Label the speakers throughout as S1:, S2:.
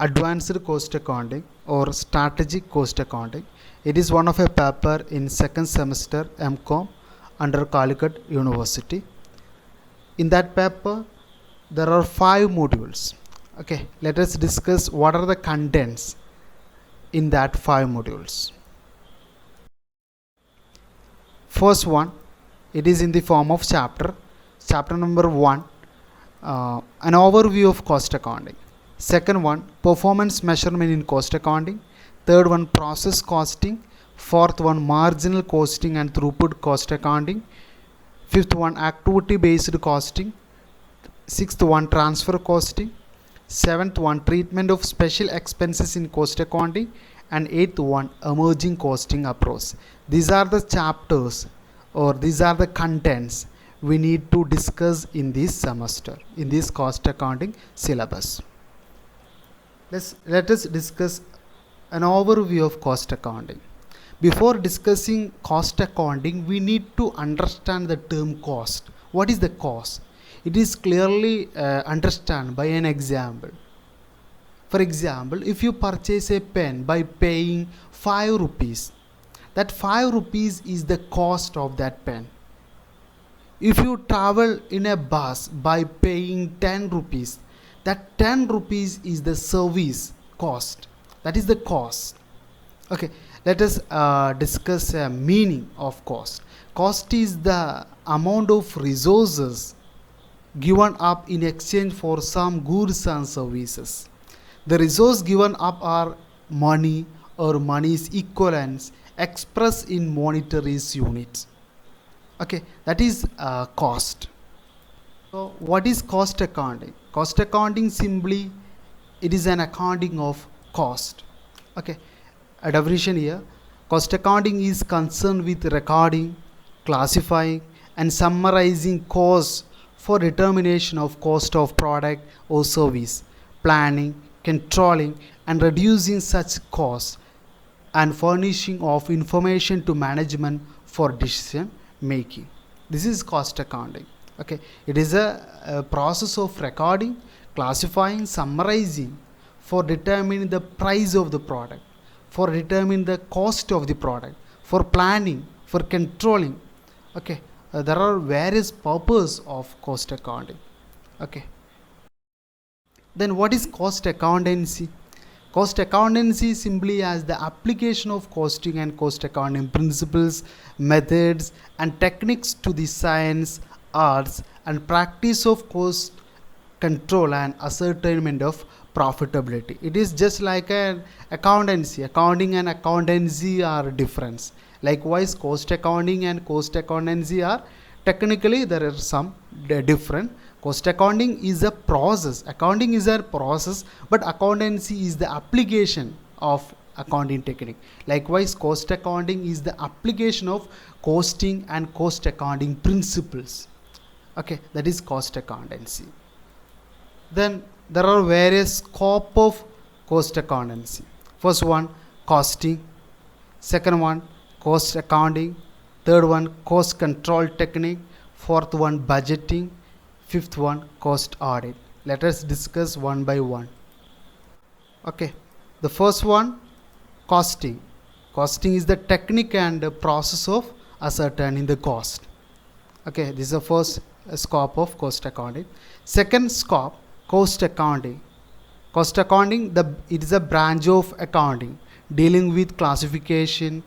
S1: Advanced Cost Accounting or Strategic Cost Accounting. It is one of a paper in second semester MCOM under Calicut University. In that paper, there are 5 modules. Okay, let us discuss what are the contents in that 5 modules. First one, it is in the form of chapter number 1, an overview of cost accounting. Second one, performance measurement in cost accounting. Third one, process costing. Fourth one, marginal costing and throughput cost accounting. Fifth one, activity based costing. Sixth one, transfer costing. Seventh one, treatment of special expenses in cost accounting. And eighth one, emerging costing approach. These are the chapters or these are the contents we need to discuss in this semester, in this cost accounting syllabus. Let us discuss an overview of cost accounting. Before discussing cost accounting, we need to understand the term cost. What is the cost? It is clearly understood by an example. For example, if you purchase a pen by paying 5 rupees, that 5 rupees is the cost of that pen. If you travel in a bus by paying 10 rupees, that 10 rupees is the service cost. That is the cost. Okay, let us discuss a meaning of cost. Cost is the amount of resources given up in exchange for some goods and services. The resource given up are money or money's equivalents expressed in monetary units. Okay, that is cost. So what is cost accounting? Cost accounting simply, it is an accounting of cost. Okay, a definition here. Cost accounting is concerned with recording, classifying and summarizing costs for determination of cost of product or service, planning, controlling and reducing such costs, and furnishing of information to management for decision making. This is cost accounting. Okay, it is a process of recording, classifying, summarizing for determining the price of the product, for determining the cost of the product, for planning, for controlling. Okay, there are various purposes of cost accounting. Okay, then what is cost accountancy? Cost accountancy simply as the application of costing and cost accounting principles, methods and techniques to the science, arts and practice of cost control and ascertainment of profitability. It is just like an accountancy. Accounting and accountancy are different. Likewise, cost accounting and cost accountancy are technically there are some different. Cost accounting is a process. Accounting is a process, but accountancy is the application of accounting technique. Likewise, cost accounting is the application of costing and cost accounting principles. Okay, that is cost accountancy. Then there are various scope of cost accountancy. First one, costing. Second one, cost accounting. Third one, cost control technique. Fourth one, budgeting. Fifth one, cost audit. Let us discuss one by one. Okay, the first one, costing. Costing is the technique and the process of ascertaining the cost. Okay, this is the first scope of cost accounting. Second scope, cost accounting. Cost accounting, it is a branch of accounting dealing with classification,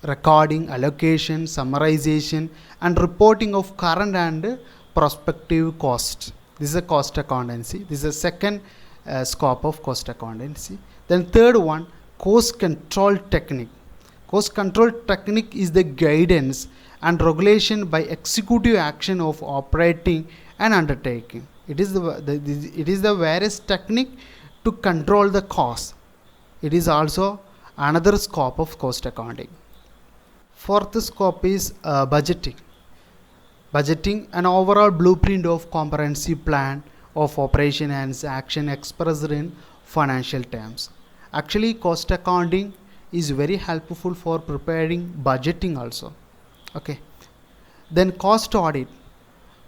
S1: recording, allocation, summarization and reporting of current and prospective costs. This is a cost accountancy. This is a second scope of cost accountancy. Then third one, cost control technique. Cost control technique is the guidance and regulation by executive action of operating and undertaking. It is the various technique to control the cost. It is also another scope of cost accounting. Fourth scope is budgeting. Budgeting, an overall blueprint of comprehensive plan of operation and action expressed in financial terms. Actually, cost accounting is very helpful for preparing budgeting also. Okay, then cost audit.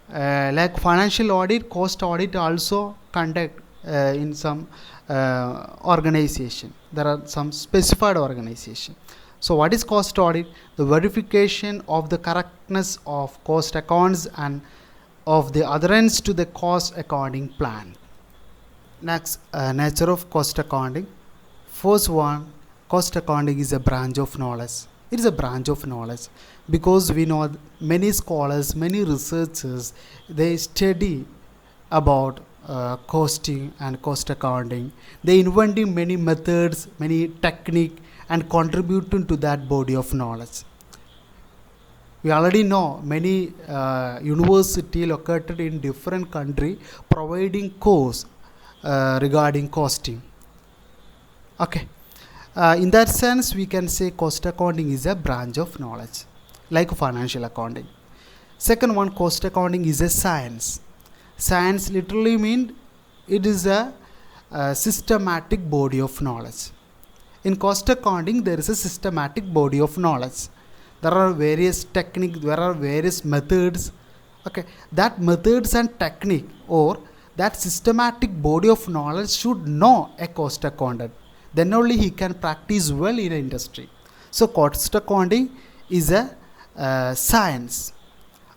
S1: Like financial audit, cost audit also conduct in some organization. There are some specified organization. So what is cost audit? The verification of the correctness of cost accounts and of the adherence to the cost accounting plan. Next, nature of cost accounting. First one, cost accounting is a branch of knowledge. It is a branch of knowledge because we know many scholars, many researchers, they study about costing and cost accounting. They inventing many methods, many technique, and contributing to that body of knowledge. We already know many university located in different country providing course regarding costing. Okay. In that sense, we can say cost accounting is a branch of knowledge, like financial accounting. Second one, cost accounting is a science. Science literally means it is a systematic body of knowledge. In cost accounting, there is a systematic body of knowledge. There are various techniques, there are various methods. Okay, that methods and technique or that systematic body of knowledge should know a cost accountant. Then only he can practice well in an industry. So cost accounting is a science.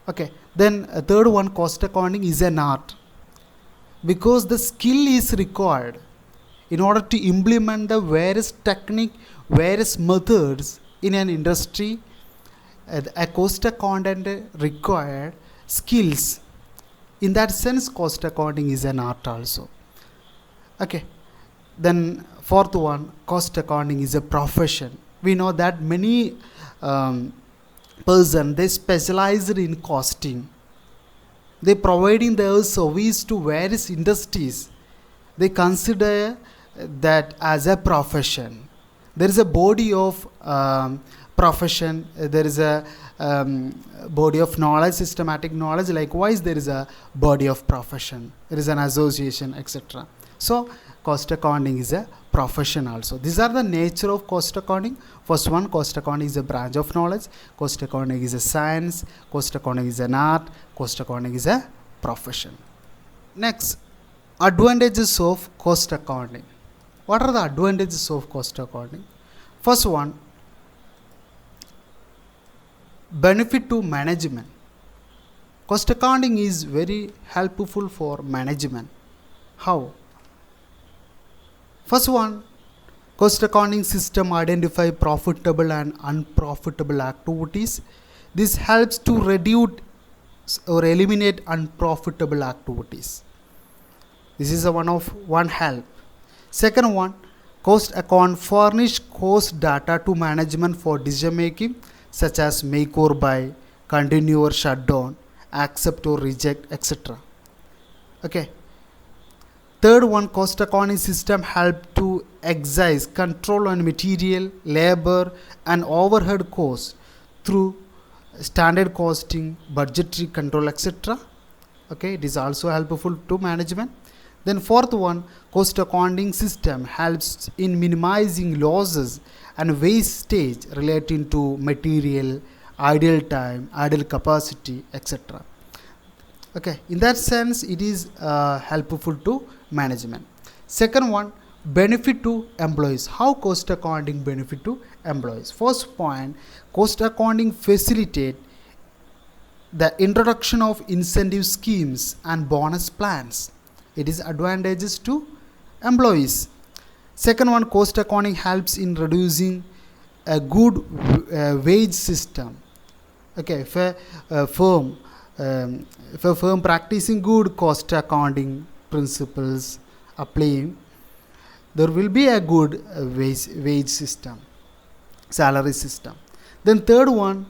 S1: Okay, then a third one, cost accounting is an art because the skill is required in order to implement the various technique, various methods in an industry. A cost accountant required skills. In that sense, cost accounting is an art also. Okay, then fourth one, cost accounting is a profession. We know that many person they specialized in costing. They providing their service to various industries. They consider that as a profession. There is a body of profession. There is a body of knowledge, systematic knowledge. Likewise, there is a body of profession. There is an association, etc. So cost accounting is a profession also. These are the nature of cost accounting. First one, cost accounting is a branch of knowledge. Cost accounting is a science. Cost accounting is an art. Cost accounting is a profession. Next, advantages of cost accounting. What are the advantages of cost accounting? First one, benefit to management. Cost accounting is very helpful for management. How? First one, cost accounting system identify profitable and unprofitable activities. This helps to reduce or eliminate unprofitable activities. This is one help. Second one, cost account furnish cost data to management for decision making such as make or buy, continue or shut down, accept or reject, etc. Okay. Third one, cost accounting system help to exercise control on material, labor and overhead costs through standard costing, budgetary control, etc. Okay, it is also helpful to management. Then fourth one, cost accounting system helps in minimizing losses and wastage relating to material, idle time, idle capacity, etc. Okay, in that sense, it is helpful to management. Second one, benefit to employees. How cost accounting benefit to employees? First point, cost accounting facilitate the introduction of incentive schemes and bonus plans. It is advantages to employees. Second one, cost accounting helps in reducing a good wage system. Okay, if a firm practicing good cost accounting principles applying, there will be a good wage system, salary system. Then third one,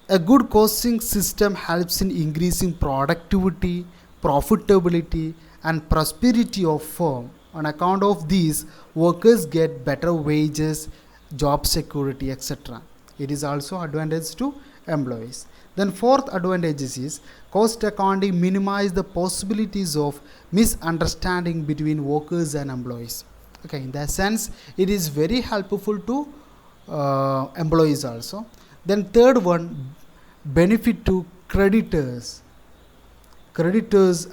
S1: a good costing system helps in increasing productivity, profitability and prosperity of firm. On account of these, workers get better wages, job security, etc. It is also advantage to employees. Then fourth advantage is cost accounting minimize the possibilities of misunderstanding between workers and employees. Okay, in that sense, it is very helpful to employees also. Then third one, benefit to creditors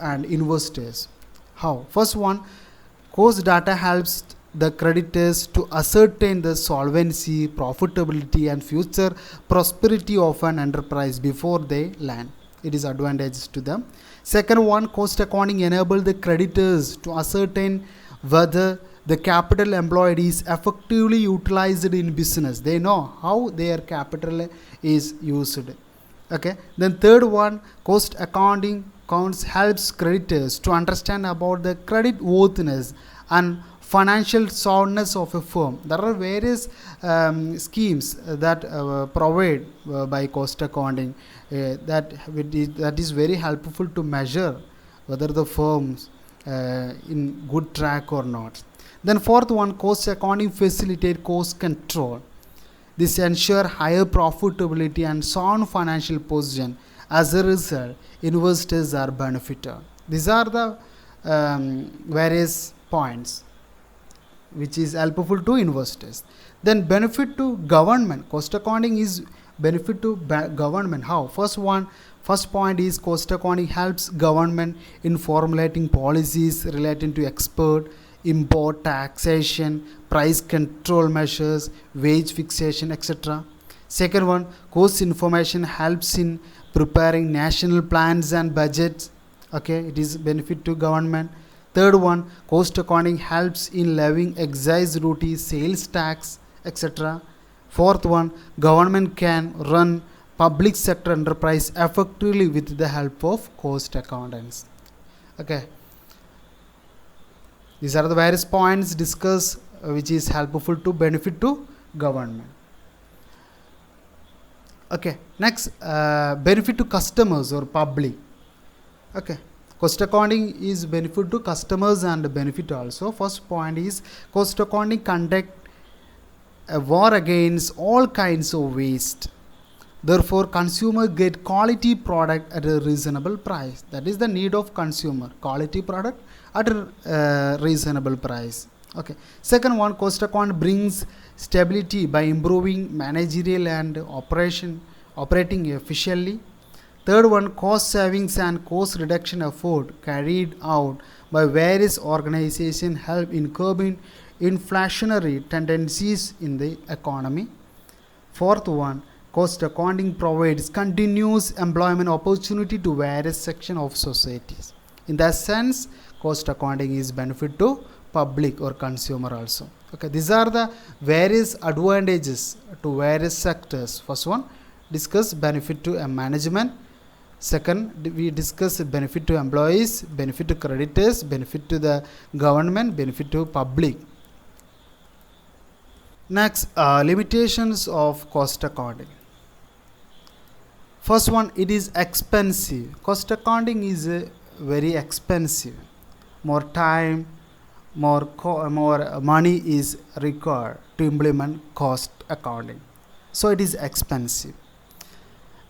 S1: and investors. How? First one, cost data helps the creditors to ascertain the solvency, profitability, and future prosperity of an enterprise before they land. It is advantageous to them. Second one, cost accounting enables the creditors to ascertain whether the capital employed is effectively utilized in business. They know how their capital is used. Okay. Then third one, cost accounting counts helps creditors to understand about the credit worthiness and financial soundness of a firm. There are various schemes that provide by cost accounting that is very helpful to measure whether the firms in good track or not. Then fourth one, cost accounting facilitate cost control. This ensure higher profitability and sound financial position. As a result, investors are benefited. These are the various points which is helpful to investors. Then benefit to government. Cost accounting is benefit to government. How? First point is cost accounting helps government in formulating policies relating to export, import, taxation, price control measures, wage fixation, etc. Second one, cost information helps in preparing national plans and budgets. Okay, it is benefit to government. Third one, cost accounting helps in levying excise duty, sales tax, etc. Fourth one, government can run public sector enterprise effectively with the help of cost accountants. Okay. These are the various points discussed which is helpful to benefit to government. Okay. Next, benefit to customers or public. Okay. Cost accounting is benefit to customers and benefit also. First point is cost accounting conduct a war against all kinds of waste. Therefore, consumer get quality product at a reasonable price. That is the need of consumer. Quality product at a reasonable price. Okay. Second one, cost account brings stability by improving managerial and operating efficiently. Third one, cost savings and cost reduction effort carried out by various organizations help in curbing inflationary tendencies in the economy. Fourth one, cost accounting provides continuous employment opportunity to various sections of societies. In that sense, cost accounting is benefit to public or consumer also. Okay, these are the various advantages to various sectors. First one, discuss benefit to a management. Second, we discuss benefit to employees, benefit to creditors, benefit to the government, benefit to public. Next, limitations of cost accounting. First one, it is expensive. Cost accounting is very expensive. More time, more money is required to implement cost accounting. So it is expensive.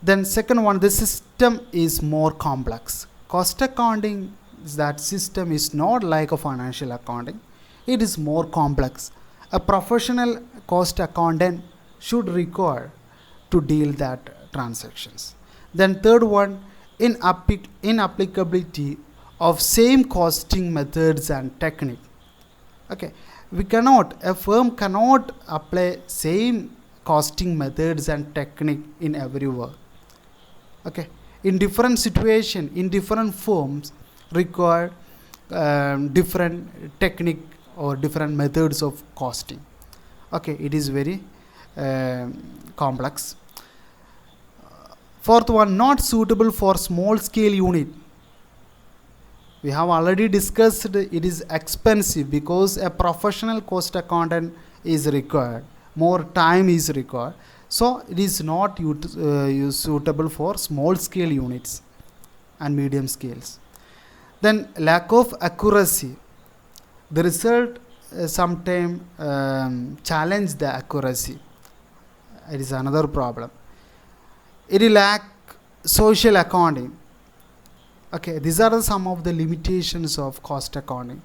S1: Then second one, the system is more complex. Cost accounting, that system is not like a financial accounting. It is more complex. A professional cost accountant should require to deal that transactions. Then third one, inapplicability of same costing methods and technique. Okay, a firm cannot apply same costing methods and technique in every work. Okay, in different situation, in different firms require different technique or different methods of costing. Okay, it is very complex. Fourth one, not suitable for small scale unit. We have already discussed it is expensive because a professional cost accountant is required. More time is required. So it is not suitable for small scale units and medium scales. Then lack of accuracy. The result sometimes challenge the accuracy. It is another problem. It lack social accounting. Okay, these are some of the limitations of cost accounting.